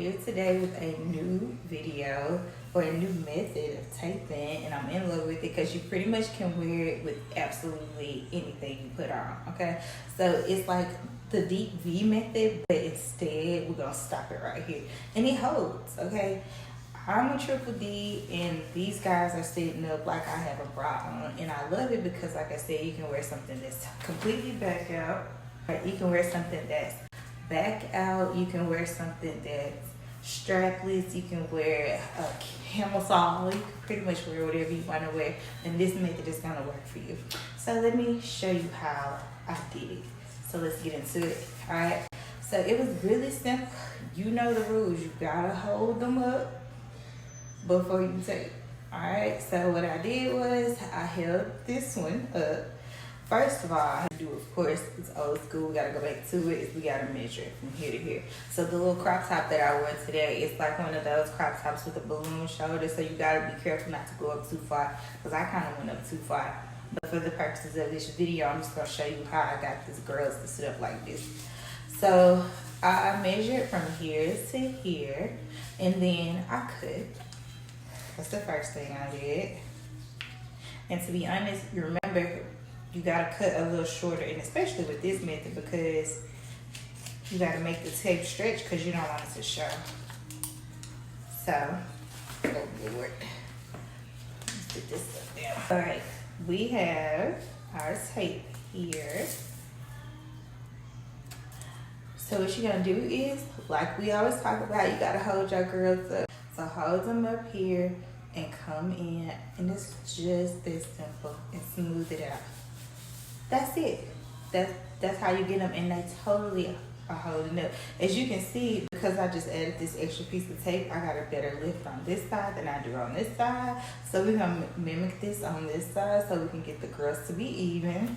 here today with a new video or a new method of taping, and I'm in love with it because you pretty much can wear it with absolutely anything you put on. Okay, so it's like the deep V method, but instead we're gonna stop it right here, and it holds. Okay, I'm a triple D, and these guys are sitting up like I have a bra on, and I love it because, like I said, you can wear something that's completely back out, or you can wear something that's back out, you can wear something that's strapless, you can wear a camisole, you can pretty much wear whatever you want to wear, and this method is going to work for you. So let me show you how I did it. So let's get into it. All right, so it was really simple. You know the rules. You gotta hold them up before you tape. All right, so what I did was I held this one up. First of all, I do, of course, it's old school. We gotta go back to it. We gotta measure it from here to here. So the little crop top that I wore today, it's like one of those crop tops with a balloon shoulder. So you gotta be careful not to go up too far, because I kind of went up too far. But for the purposes of this video, I'm just gonna show you how I got these girls to sit up like this. So I measured from here to here, and then I cut. That's the first thing I did. And to be honest, you remember, you gotta cut a little shorter, and especially with this method, because you gotta make the tape stretch because you don't want it to show. So, oh Lord, let's put this stuff down. All right, we have our tape here. So what you're gonna do is, like we always talk about, you gotta hold your girls up. So hold them up here and come in, and it's just this simple, and smooth it out. That's it. That's how you get them, and they totally are holding up. As you can see, because I just added this extra piece of tape, I got a better lift on this side than I do on this side. So we're gonna mimic this on this side so we can get the girls to be even.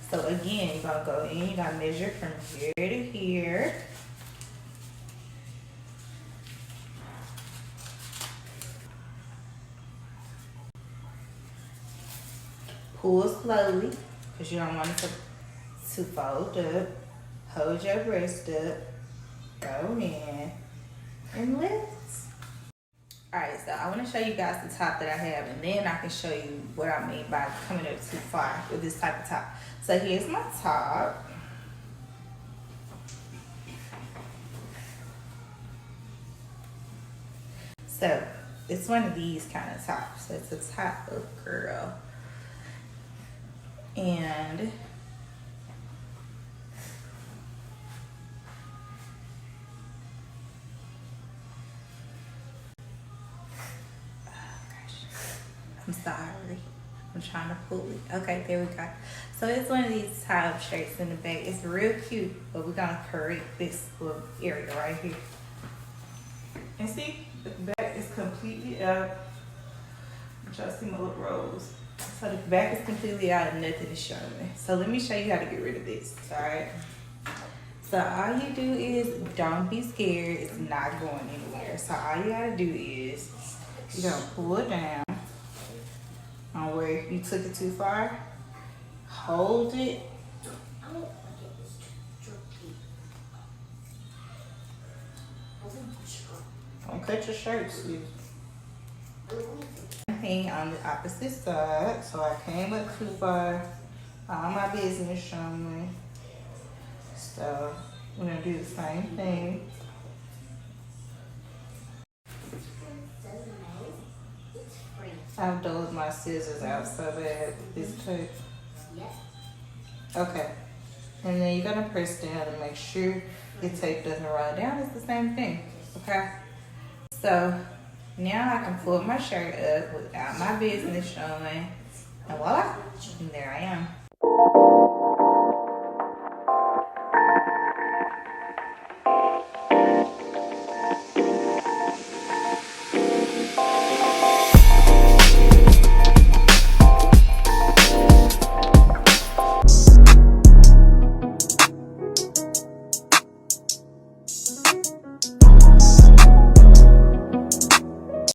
So again, you're gonna go in, you gotta measure from here to here. Pull slowly, because you don't want it to fold up. Hold your breast up. Go in and lift. Alright, so I want to show you guys the top that I have, and then I can show you what I mean by coming up too far with this type of top. So here's my top. So it's one of these kind of tops. So it's a top of girl. And I'm sorry, I'm trying to pull it. Okay, there we go. So it's one of these top shirts in the back. It's real cute, but we're gonna correct this little area right here. And see, the back is completely out. I'm trying to see my little rolls. So the back is completely out and nothing is showing. So let me show you how to get rid of this, all right? So all you do is, don't be scared, it's not going anywhere. So all you gotta do is, you're gonna pull it down on where you took it too far, hold it, don't cut your shirt, sweetie. Thing on the opposite side, so I came up too far. All my business showing. So we're gonna do the same thing. I've doled my scissors out so bad with this tape. Okay, and then you're gonna press down and make sure your tape doesn't roll down. It's the same thing. Okay, so now I can pull my shirt up without my business showing, and voila, and there I am.